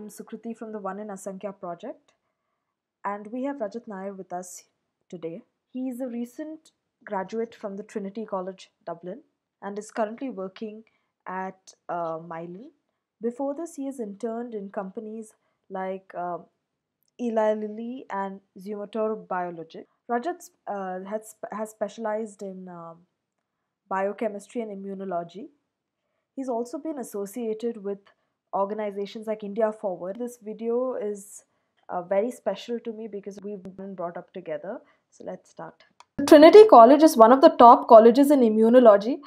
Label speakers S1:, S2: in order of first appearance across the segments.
S1: I'm Sukriti from the One in Asankhya project, and we have Rajat Nair with us today. He is a recent graduate from the Trinity College, Dublin, and is currently working at Mylan. Before this, he has interned in companies like Eli Lilly and Zumutor Biologics. Rajat has specialized in biochemistry and immunology. He's also been associated with organizations like India Forward. This video is very special to me because we've been brought up together. So let's start. Trinity College is one of the top colleges in immunology.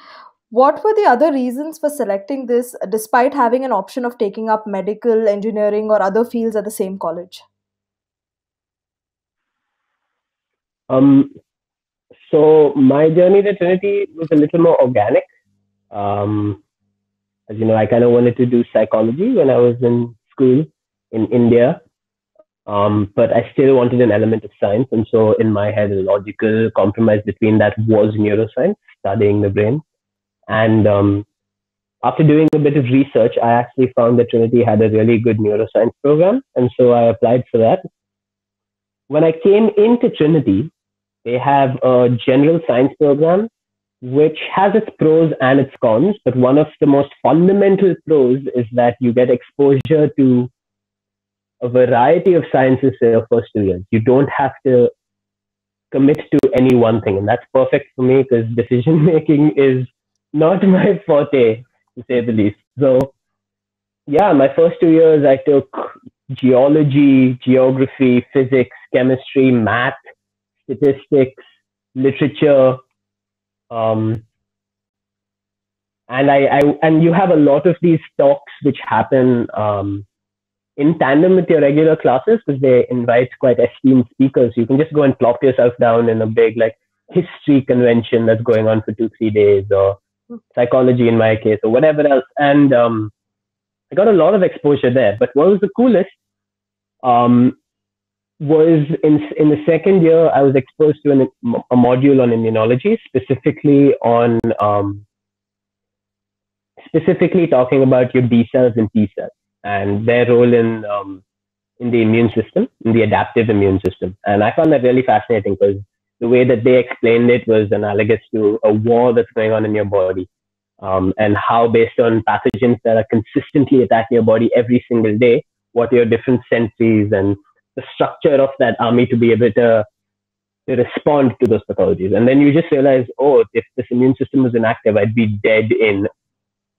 S1: What were the other reasons for selecting this despite having an option of taking up medical, engineering, or other fields at the same college?
S2: So my journey to Trinity was a little more organic. As you know, I kind of wanted to do psychology when I was in school in India, but I still wanted an element of science. And so in my head, a logical compromise between that was neuroscience, studying the brain. And after doing a bit of research, I actually found that Trinity had a really good neuroscience program. And so I applied for that. When I came into Trinity, they have a general science program, which has its pros and its cons. But one of the most fundamental pros is that you get exposure to a variety of sciences in your first 2 years. You don't have to commit to any one thing. And that's perfect for me because decision making is not my forte, to say the least. So, yeah, my first 2 years, I took geology, geography, physics, chemistry, math, statistics, literature, and you have a lot of these talks which happen in tandem with your regular classes because they invite quite esteemed speakers. You can just go and plop yourself down in a big like history convention that's going on for 2-3 days, or psychology in my case, or whatever else. And I got a lot of exposure there. But what was the coolest was in the second year, I was exposed to a module on immunology, specifically talking about your B cells and T cells and their role in the immune system, in the adaptive immune system. And I found that really fascinating because the way that they explained it was analogous to a war that's going on in your body, and how based on pathogens that are consistently attacking your body every single day, what are your different senses and the structure of that army to be able to respond to those pathologies. And then you just realize, oh, if this immune system was inactive, I'd be dead in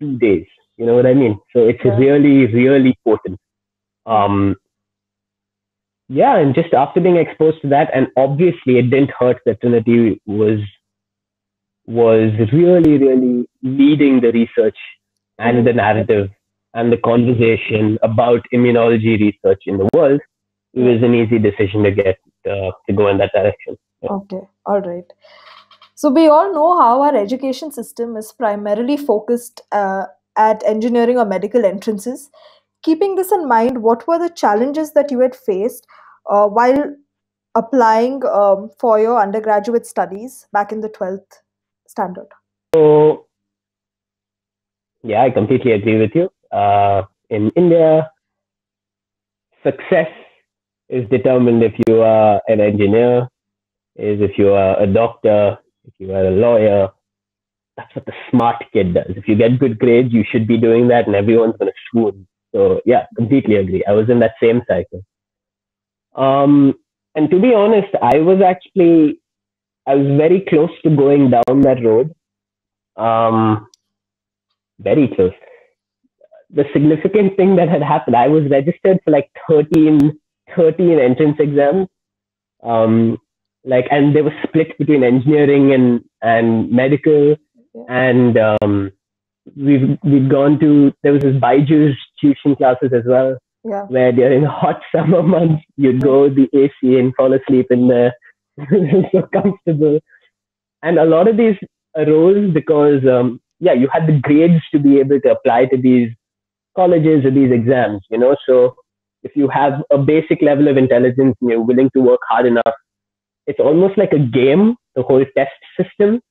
S2: 2 days. You know what I mean? So it's really, really potent. Yeah, and just after being exposed to that, and obviously it didn't hurt that Trinity was really, really leading the research and the narrative and the conversation about immunology research in the world. It was an easy decision to get to go in that direction.
S1: Yeah. Okay, all right. So we all know how our education system is primarily focused at engineering or medical entrances. Keeping this in mind, what were the challenges that you had faced while applying for your undergraduate studies back in the 12th standard?
S2: So, yeah, I completely agree with you. In India, success is determined if you are an engineer, is if you are a doctor, if you are a lawyer. That's what the smart kid does. If you get good grades, you should be doing that and everyone's going to swoon. So yeah, completely agree. I was in that same cycle. And to be honest, I was very close to going down that road. Very close. The significant thing that had happened, I was registered for like 13 entrance exams. And they were split between engineering and medical. And we've gone to, there was this Byju's tuition classes as well, where during hot summer months, you'd go the AC and fall asleep in there. So comfortable. And a lot of these arose because, you had the grades to be able to apply to these colleges or these exams, you know. So if you have a basic level of intelligence and you're willing to work hard enough, it's almost like a game, the whole test system.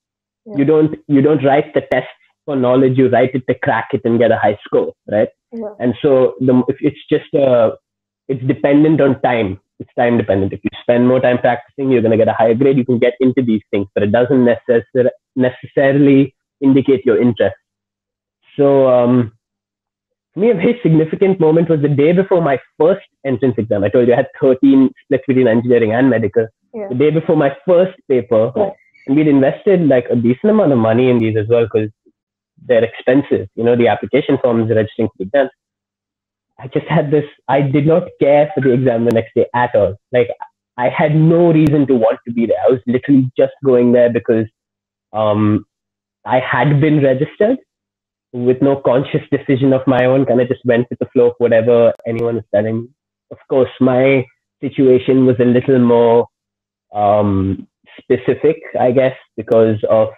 S2: You don't write the test for knowledge, you write it to crack it and get a high score, right?
S1: Yeah.
S2: And so if it's just it's dependent on time. It's time dependent. If you spend more time practicing, you're going to get a higher grade. You can get into these things, but it doesn't necessarily indicate your interest. So for me, a very significant moment was the day before my first entrance exam. I told you I had 13 split between engineering and medical.
S1: Yeah.
S2: The day before my first paper, and we'd invested like a decent amount of money in these as well because they're expensive. The application forms, registering for the exams. I just had this, I did not care for the exam the next day at all. Like, I had no reason to want to be there. I was literally just going there because um, I had been registered with no conscious decision of my own, kind of just went with the flow of whatever anyone was telling. Of course, my situation was a little more specific, I guess, because of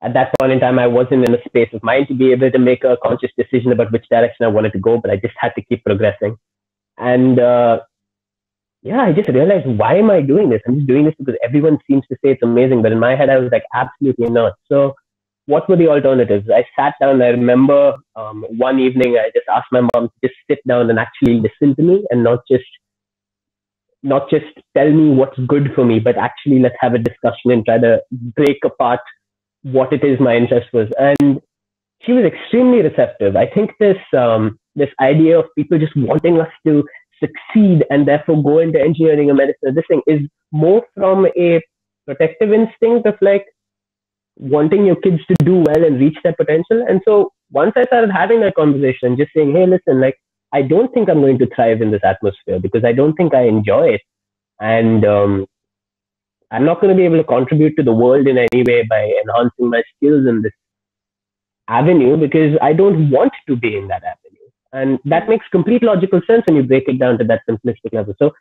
S2: at that point in time, I wasn't in a space of mind to be able to make a conscious decision about which direction I wanted to go, but I just had to keep progressing. And yeah, I just realized, why am I doing this? I'm just doing this because everyone seems to say it's amazing, but in my head, I was like, absolutely not. So what were the alternatives? I sat down. I remember one evening, I just asked my mom to just sit down and actually listen to me, and not just tell me what's good for me, but actually let's have a discussion and try to break apart what it is my interest was. And she was extremely receptive. I think this idea of people just wanting us to succeed and therefore go into engineering or medicine, this thing is more from a protective instinct of like wanting your kids to do well and reach their potential. And so once I started having that conversation, just saying, hey, listen, like, I don't think I'm going to thrive in this atmosphere because I don't think I enjoy it. And I'm not going to be able to contribute to the world in any way by enhancing my skills in this avenue because I don't want to be in that avenue. And that makes complete logical sense when you break it down to that simplistic level. So,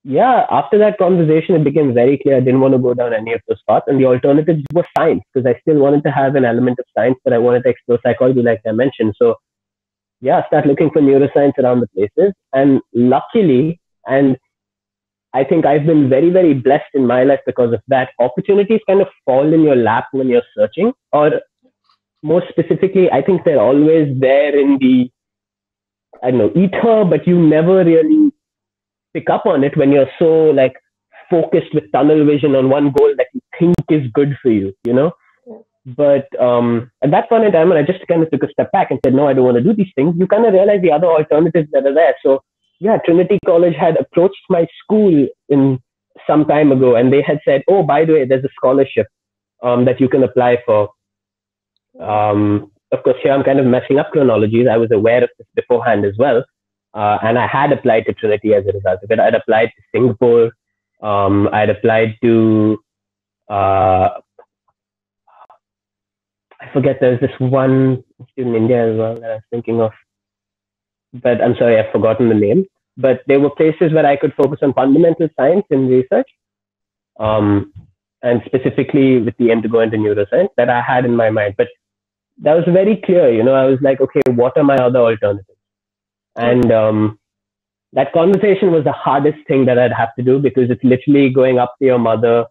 S2: yeah, after that conversation, it became very clear I didn't want to go down any of those paths. And the alternatives were science because I still wanted to have an element of science, but I wanted to explore psychology, like I mentioned. So, yeah, start looking for neuroscience around the places. And luckily, and I think I've been very, very blessed in my life because of that. Opportunities kind of fall in your lap when you're searching, or more specifically, I think they're always there in the, I don't know, ether, but you never really pick up on it when you're so like focused with tunnel vision on one goal that you think is good for you.
S1: Yeah.
S2: But at that point in time, when I just kind of took a step back and said, no, I don't want to do these things, you kind of realize the other alternatives that are there. So yeah, Trinity College had approached my school in some time ago, and they had said, oh, by the way, there's a scholarship that you can apply for. Of course, here I'm kind of messing up chronologies. I was aware of this beforehand as well. And I had applied to Trinity as a result of it. I'd applied to Singapore. I'd applied to, I forget, there's this one in India as well that I was thinking of. But I'm sorry, I've forgotten the name. But there were places where I could focus on fundamental science and research, and specifically with the aim to go into neuroscience that I had in my mind. But that was very clear, I was like, okay, what are my other alternatives? And that conversation was the hardest thing that I'd have to do because it's literally going up to your mother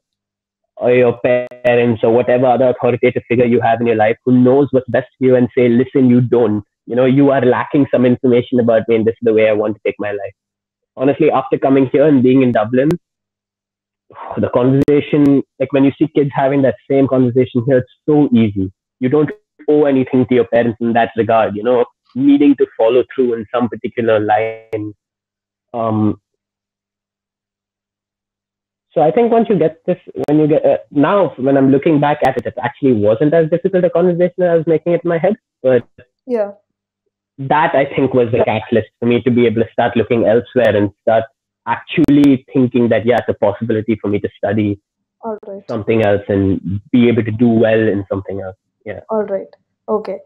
S2: or your parents or whatever other authoritative figure you have in your life who knows what's best for you and say, listen, you don't. You are lacking some information about me and this is the way I want to take my life. Honestly, after coming here and being in Dublin, the conversation, like when you see kids having that same conversation here, it's so easy. You don't owe anything to your parents in that regard, needing to follow through in some particular line. So I think once you get this, when you get now, when I'm looking back at it, it actually wasn't as difficult a conversation as I was making it in my head. But
S1: yeah,
S2: that I think was the catalyst for me to be able to start looking elsewhere and start actually thinking that, yeah, it's a possibility for me to study something else and be able to do well in something else. Yeah.
S1: All right. Okay.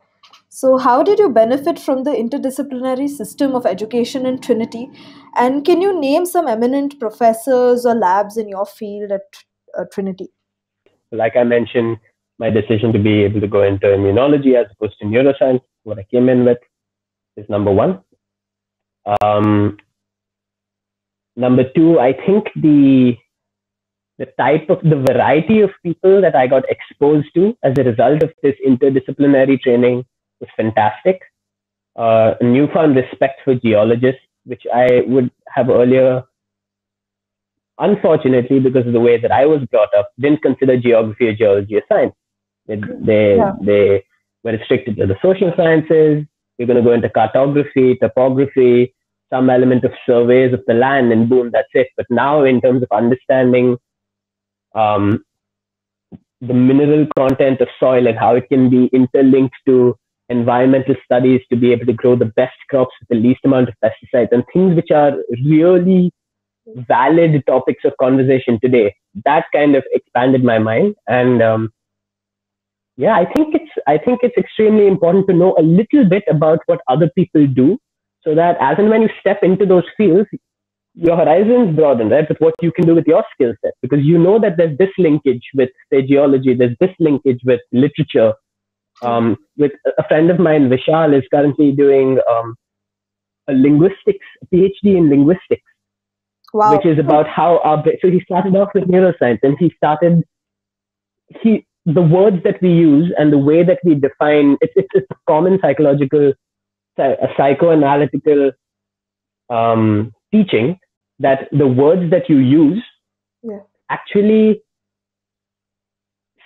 S1: So, how did you benefit from the interdisciplinary system of education in Trinity? And can you name some eminent professors or labs in your field at Trinity?
S2: Like I mentioned, my decision to be able to go into immunology as opposed to neuroscience, what I came in with, is number one. Number two, I think the variety of people that I got exposed to as a result of this interdisciplinary training was fantastic. A newfound respect for geologists, which I would have earlier, unfortunately, because of the way that I was brought up, didn't consider geography or geology a science.
S1: Yeah.
S2: They were restricted to the social sciences. You're going to go into cartography, topography, some element of surveys of the land, and boom, that's it. But now, in terms of understanding um, the mineral content of soil and how it can be interlinked to environmental studies to be able to grow the best crops with the least amount of pesticides and things which are really valid topics of conversation today. That kind of expanded my mind, and yeah, I think it's extremely important to know a little bit about what other people do, so that as and when you step into those fields, your horizons broaden, right? With what you can do with your skill set, because you know that there's this linkage with, say, geology, there's this linkage with literature. With a friend of mine, Vishal, is currently doing a linguistics, a PhD in linguistics,
S1: Wow.
S2: which is about how so he started off with neuroscience, and he the words that we use and the way that we define it's a common psychological, a psychoanalytical teaching, that the words that you use
S1: Yeah.
S2: actually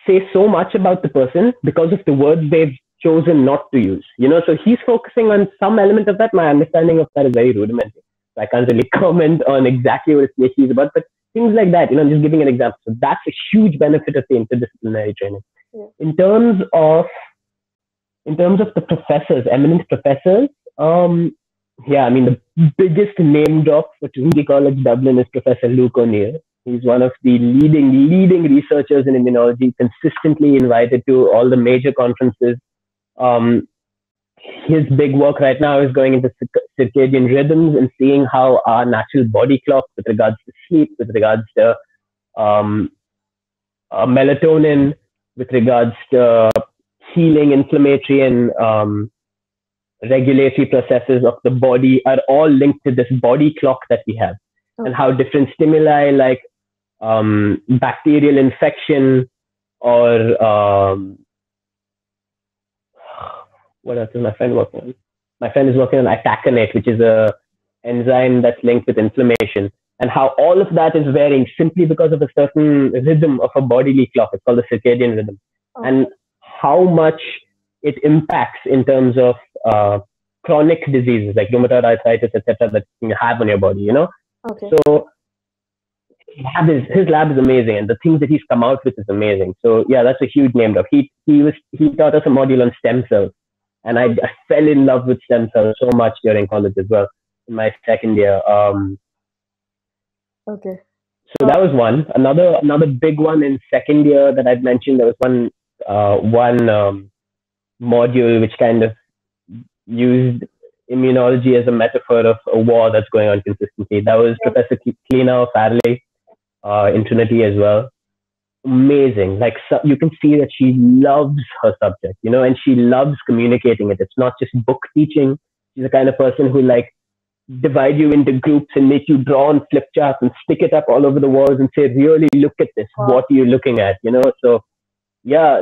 S2: say so much about the person because of the words they've chosen not to use. So he's focusing on some element of that. My understanding of that is very rudimentary. So I can't really comment on exactly what his PhD is about, but things like that, just giving an example. So that's a huge benefit of the interdisciplinary training.
S1: Yeah.
S2: In terms of the professors, eminent professors, yeah, I mean, the biggest name drop for Trinity College Dublin is Professor Luke O'Neill. He's one of the leading researchers in immunology, consistently invited to all the major conferences. Um, his big work right now is going into circadian rhythms and seeing how our natural body clock, with regards to sleep, with regards to um, melatonin, with regards to healing, inflammatory, and regulatory processes of the body, are all linked to this body clock that we have, and how different stimuli like bacterial infection or what else is my friend working on? My friend is working on itaconate, which is a enzyme that's linked with inflammation, and how all of that is varying simply because of a certain rhythm of a bodily clock. It's called the circadian rhythm, and how much it impacts in terms of chronic diseases like rheumatoid arthritis, etc., that you have on your body.
S1: Okay.
S2: So his lab is amazing, and the things that he's come out with is amazing. So yeah, that's a huge name drop. He taught us a module on stem cells, and I fell in love with stem cells so much during college as well, in my second year.
S1: Okay.
S2: So that was one. Another big one in second year that I'd mentioned. There was one module which kind of used immunology as a metaphor of a war that's going on consistently. That was Professor Kleena Farley in Trinity as well. Amazing. Like, so you can see that she loves her subject, and she loves communicating it. It's not just book teaching. She's the kind of person who divide you into groups and make you draw on flip charts and stick it up all over the walls and say, really look at this. Wow. What are you looking at? So yeah,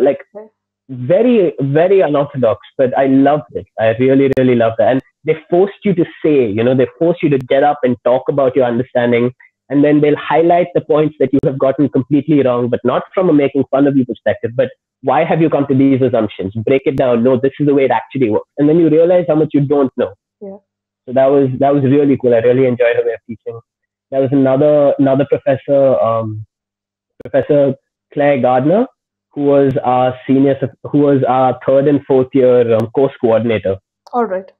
S2: very, very unorthodox, but I loved it. I really, really loved it. And they forced you to say, they forced you to get up and talk about your understanding. And then they'll highlight the points that you have gotten completely wrong, but not from a making fun of you perspective, but why have you come to these assumptions? Break it down. No, this is the way it actually works. And then you realize how much you don't know.
S1: Yeah.
S2: So that was really cool. I really enjoyed her way of teaching. There was another professor, Professor Claire Gardner, who was our third and fourth year course coordinator.
S1: All right.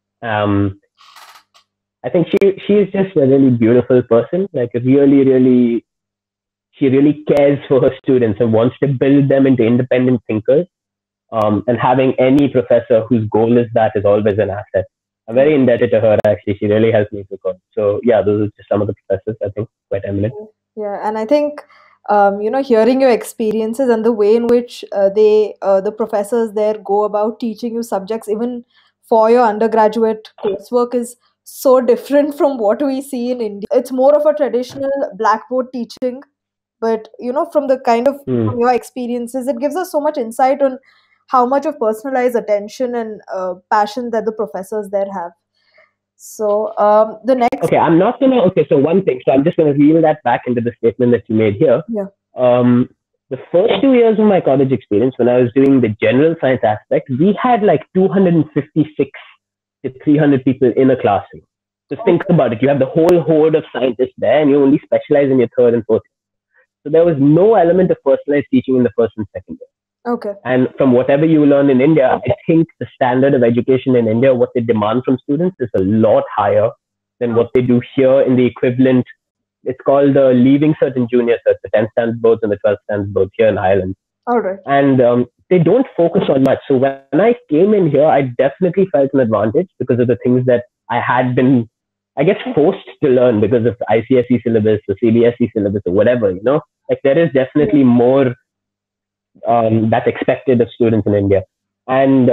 S2: I think she is just a really beautiful person. Really, she really cares for her students and wants to build them into independent thinkers. And having any professor whose goal is that is always an asset. I'm very indebted to her, actually. She really helped me through college. So yeah, those are just some of the professors, I think, quite eminent.
S1: Yeah, and I think hearing your experiences and the way in which the professors there go about teaching you subjects, even for your undergraduate coursework, is so different from what we see in India. It's more of a traditional blackboard teaching, but from the kind of from your experiences, it gives us so much insight on how much of personalized attention and passion that the professors there have. So the next,
S2: Okay, I'm not gonna. Okay, so one thing. So I'm just gonna reel that back into the statement that you made here.
S1: yeah,
S2: Um, the first 2 years of my college experience, when I was doing the general science aspect, we had like 256 to 300 people in a classroom. So think
S1: okay,
S2: about it. You have the whole horde of scientists there, and you only specialize in your third and fourth. So there was no element of personalized teaching in the first and second year.
S1: okay,
S2: And from whatever you learn in India, I think the standard of education in India, what they demand from students, is a lot higher than what they do here in the equivalent. It's called the Leaving Cert and Junior Cert, the 10th standard boards and the 12th standard boards here in Ireland.
S1: all right,
S2: And they don't focus on much. So when I came in here, I definitely felt an advantage because of the things that I had been, I guess, forced to learn because of the ICSE syllabus or CBSE syllabus or whatever, you know? Like there is
S1: yeah,
S2: definitely more that's expected of students in India. And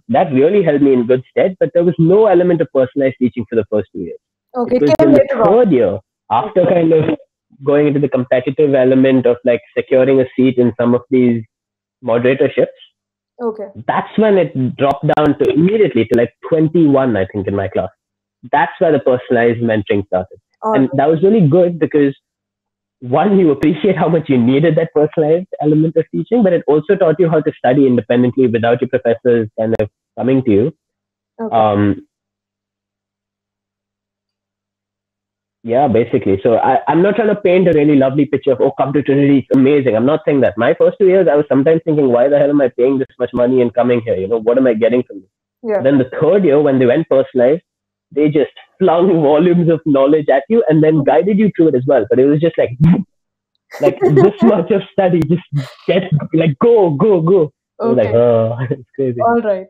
S2: that really held me in good stead, but there was no element of personalized teaching for the first 2 years. It
S1: okay. It
S2: was
S1: came
S2: in the
S1: later on.
S2: third year, after kind of going into the competitive element of like securing a seat in some of these moderatorships,
S1: Okay,
S2: that's when it dropped down to immediately to like 21, I think, in my class. That's where the personalized mentoring started.
S1: all
S2: And
S1: right,
S2: that was really good because one, you appreciate how much you needed that personalized element of teaching, but it also taught you how to study independently without your professors kind of coming to you.
S1: okay,
S2: Um, yeah, basically. So I'm not trying to paint a really lovely picture of, oh, come to Trinity, it's amazing. I'm not saying that. My first 2 years, I was sometimes thinking, why the hell am I paying this much money and coming here? You know, what am I getting from this?
S1: yeah,
S2: Then the third year, when they went personalized, they just flung volumes of knowledge at you and then guided you through it as well. But it was just like this much of study, just get like go, go, go. I was like,
S1: okay,
S2: oh, it's crazy.
S1: all right,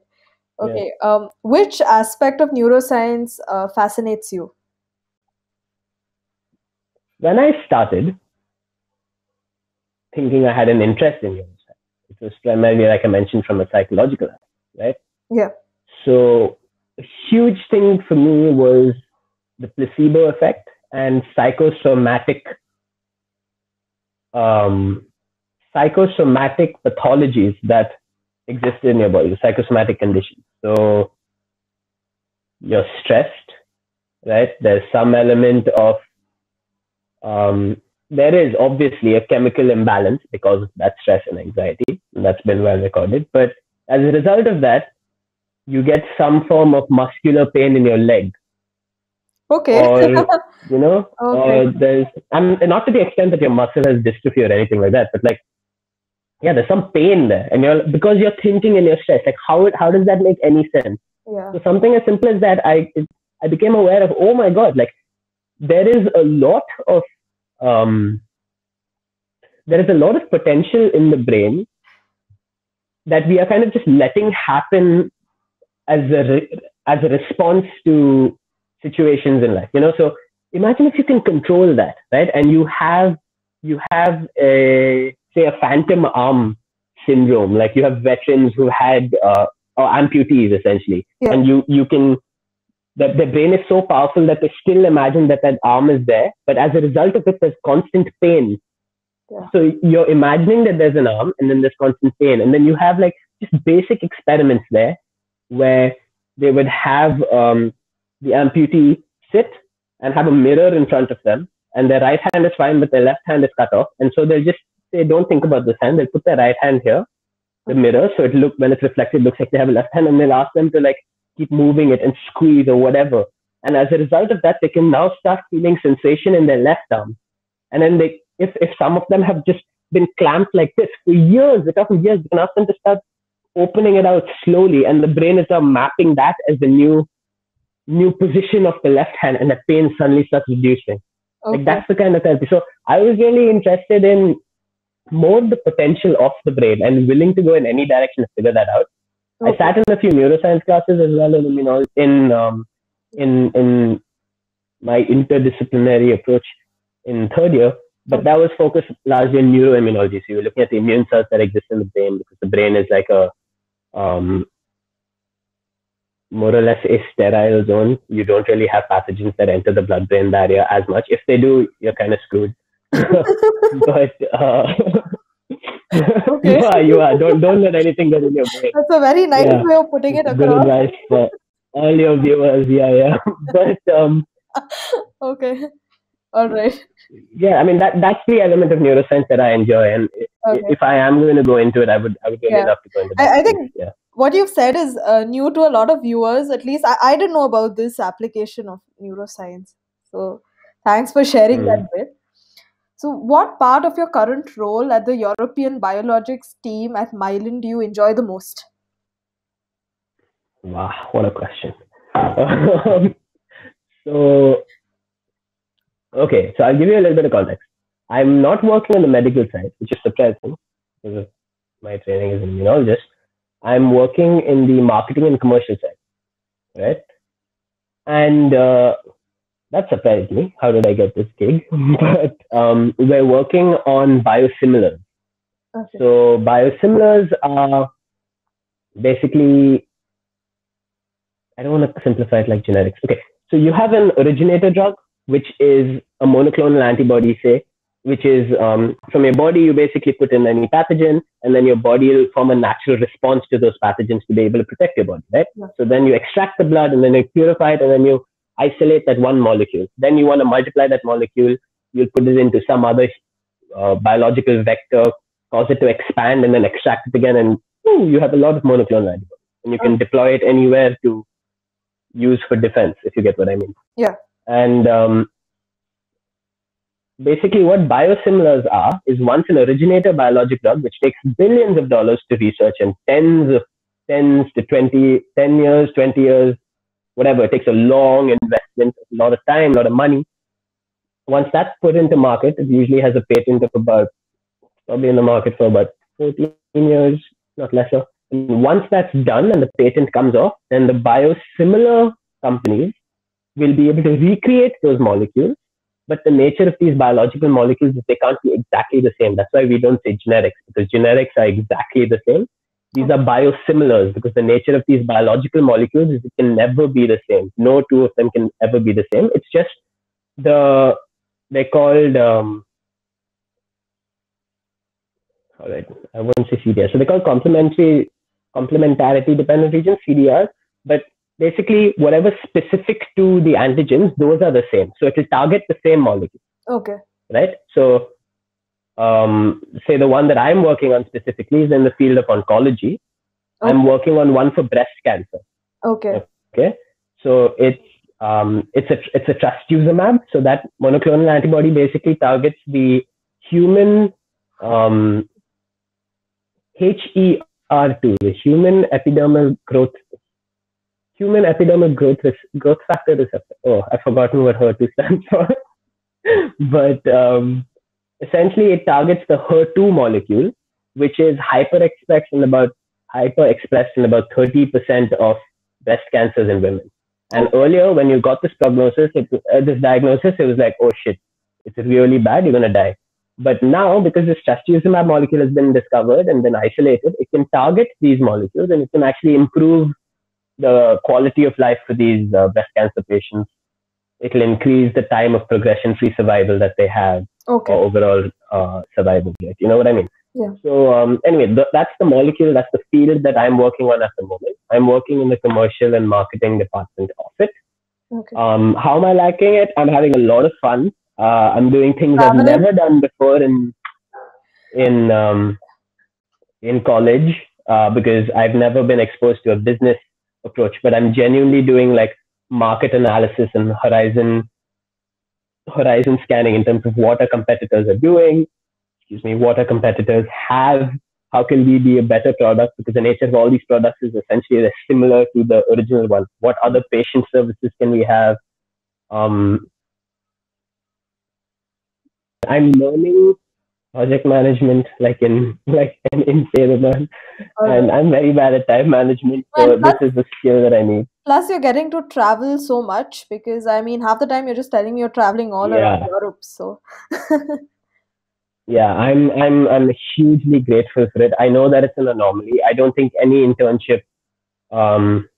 S2: Yeah.
S1: okay. Which aspect of neuroscience fascinates you?
S2: When I started thinking I had an interest in neuroscience, it was primarily, like I mentioned, from a psychological aspect, right?
S1: Yeah,
S2: So a huge thing for me was the placebo effect and um, psychosomatic pathologies that exist in your body, the psychosomatic conditions. So you're stressed, right? There's some element of there is obviously a chemical imbalance because of that stress and anxiety. And that's been well recorded. But as a result of that, you get some form of muscular pain in your leg,
S1: okay,
S2: or you know,
S1: okay,
S2: or there's and not to the extent that your muscle has dystrophy or anything like that, but like yeah, there's some pain there, and you're because you're thinking and you're stressed. Like how does that make any sense?
S1: yeah,
S2: So something as simple as that, I became aware of. Oh my god, like there is a lot of um, there is a lot of potential in the brain that we are kind of just letting happen as as a response to situations in life. You know, so imagine if you can control that, right? And you have a say a phantom arm syndrome, like you have veterans who had or amputees essentially,
S1: yeah,
S2: and you can that the brain is so powerful that they still imagine that that arm is there, but as a result of it, there's constant pain.
S1: yeah,
S2: So you're imagining that there's an arm and then there's constant pain. And then you have like just basic experiments there where they would have the amputee sit and have a mirror in front of them. And their right hand is fine, but their left hand is cut off. And so they'll just say, don't think about this hand. They'll put their right hand here, the mirror. So when it's reflected, it looks like they have a left hand. And they'll ask them to like keep moving it and squeeze or whatever. And as a result of that, they can now start feeling sensation in their left arm. And then if some of them have just been clamped like this for years, we're talking years, you can ask them to start opening it out slowly, and the brain is now mapping that as the new position of the left hand, and the pain suddenly starts reducing. Like
S1: okay,
S2: that's the kind of therapy. So I was really interested in more the potential of the brain and willing to go in any direction to figure that out. I
S1: okay,
S2: sat in a few neuroscience classes as well in my interdisciplinary approach in third year, but
S1: okay,
S2: that was focused largely on neuroimmunology. So you're looking at the immune cells that exist in the brain because the brain is like a um, more or less a sterile zone. You don't really have pathogens that enter the blood-brain barrier as much. If they do, you're kind of screwed. but
S1: Okay.
S2: You are. Don't let anything get in your brain.
S1: That's a very nice
S2: Yeah,
S1: way of putting it
S2: good
S1: across.
S2: advice for all your viewers. Yeah, yeah. But
S1: Okay. All right.
S2: yeah, I mean that's the element of neuroscience that I enjoy, and
S1: Okay.
S2: if I am going to go into it, I would really
S1: Yeah.
S2: love to go into that
S1: I
S2: space.
S1: think
S2: Yeah.
S1: what you've said is new to a lot of viewers. At least I didn't know about this application of neuroscience. So thanks for sharing that
S2: Hmm.
S1: bit. So, what part of your current role at the European Biologics Team at Mylan do you enjoy the most?
S2: Wow, what a question. So okay, so I'll give you a little bit of context. I'm not working on the medical side, which is surprising because of my training as an immunologist. I'm working in the marketing and commercial side, right? And that surprised me. How did I get this gig? But we're working on biosimilars.
S1: Okay.
S2: So biosimilars are basically, I don't want to simplify it like generics. Okay, so you have an originator drug, which is a monoclonal antibody, say, which is from your body, you basically put in any pathogen, and then your body will form a natural response to those pathogens to be able to protect your body, right?
S1: Yeah.
S2: So then you extract the blood, and then you purify it, and then you isolate that one molecule. Then you want to multiply that molecule, you'll put it into some other biological vector, cause it to expand, and then extract it again, and you have a lot of monoclonal antibodies. And you can
S1: Okay.
S2: deploy it anywhere to use for defense, if you get what I mean.
S1: Yeah.
S2: And basically, what biosimilars are is once an originator biologic drug, which takes billions of dollars to research and tens to 10 years, 20 years, whatever. It takes a long investment, a lot of time, a lot of money. Once that's put into market, it usually has a patent of about, probably in the market for about 14 years, not lesser. And once that's done and the patent comes off, then the biosimilar companies will be able to recreate those molecules. But the nature of these biological molecules is they can't be exactly the same. That's why we don't say generics, because generics are exactly the same. These are biosimilars because the nature of these biological molecules is it can never be the same. No two of them can ever be the same. It's just the, they're called, all right, I wouldn't say CDR. So they're called complementarity dependent regions, CDR. But basically, whatever specific to the antigens, those are the same. So it will target the same molecule,
S1: Okay.
S2: right? So, say the one that I'm working on specifically is in the field of oncology. I'm
S1: Okay.
S2: working on one for breast cancer.
S1: Okay.
S2: Okay, so it's a trastuzumab. So that monoclonal antibody basically targets the human HER2, the human epidermal growth factor receptor. Oh, I've forgotten what HER2 stands for. But essentially, it targets the HER2 molecule, which is hyper expressed in about 30% of breast cancers in women. And
S1: Okay.
S2: earlier, when you got this diagnosis, it was like, oh shit, it's really bad, you're gonna die. But now, because this trastuzumab molecule has been discovered and been isolated, it can target these molecules and it can actually improve the quality of life for these breast cancer patients. It'll increase the time of progression-free survival that they have,
S1: Okay.
S2: or overall survival rate. You know what I mean?
S1: Yeah.
S2: So anyway, that's the molecule, that's the field that I'm working on at the moment. I'm working in the commercial and marketing department of it.
S1: Okay.
S2: How am I liking it? I'm having a lot of fun. I'm doing things I've
S1: Traveling.
S2: never done before in um, in college because I've never been exposed to a business approach. But I'm genuinely doing like market analysis and horizon scanning in terms of what our competitors are doing. Excuse me, what our competitors have. How can we be a better product? Because the nature of all these products is essentially they're similar to the original one. What other patient services can we have? Um, I'm learning project management like an insane amount,
S1: All
S2: and
S1: right.
S2: I'm very bad at time management.
S1: And
S2: So this is the skill that I need.
S1: plus you're getting to travel so much because I mean half the time you're just telling me you're traveling all around
S2: Yeah,
S1: Europe. So
S2: yeah. I'm hugely grateful for it. I know that it's an anomaly. I don't think any internship. Um,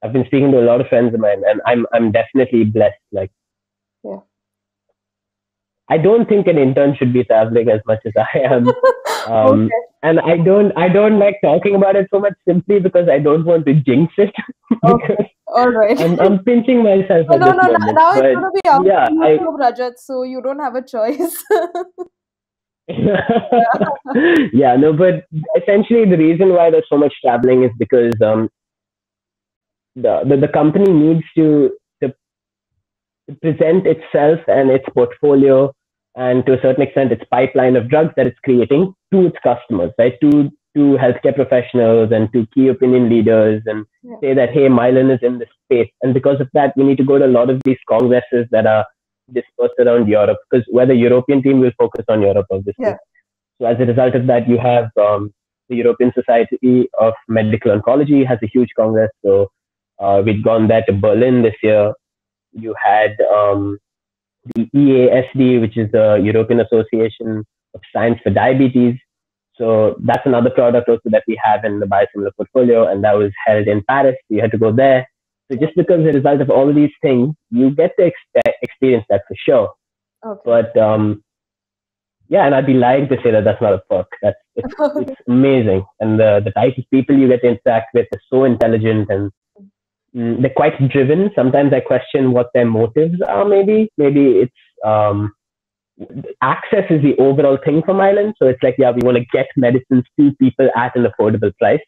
S2: I've been speaking to a lot of friends of mine, and I'm definitely blessed. Like
S1: yeah.
S2: I don't think an intern should be traveling as much as I am.
S1: Okay.
S2: and I don't like talking about it so much simply because I don't want to jinx it
S1: Okay.
S2: because
S1: All right.
S2: I'm pinching myself
S1: Oh,
S2: at
S1: no,
S2: this
S1: no, no.
S2: moment.
S1: Now it's
S2: But
S1: going to be up to
S2: yeah,
S1: you
S2: I
S1: too, Rajat, so you don't have a choice.
S2: yeah, no, but essentially the reason why there's so much traveling is because the company needs to present itself and its portfolio and to a certain extent its pipeline of drugs that it's creating to its customers, right? To healthcare professionals and to key opinion leaders and
S1: Yeah.
S2: say that, hey, Mylan is in this space. And because of that, we need to go to a lot of these congresses that are dispersed around Europe because where the European team will focus on Europe,
S1: Yeah.
S2: obviously. So as a result of that, you have the European Society of Medical Oncology has a huge congress. So we'd gone there to Berlin this year. You had the EASD, which is the European Association of Science for Diabetes. So that's another product also that we have in the biosimilar portfolio, and that was held in Paris. You had to go there. So just because as a result of all of these things, you get to experience that for sure.
S1: Okay.
S2: But yeah, and I'd be lying to say that that's not a perk. It's amazing, and the type of people you get to interact with is so intelligent and they're quite driven. Sometimes I question what their motives are. Maybe it's access is the overall thing from Ireland. So it's like, yeah, we want to get medicines to people at an affordable price.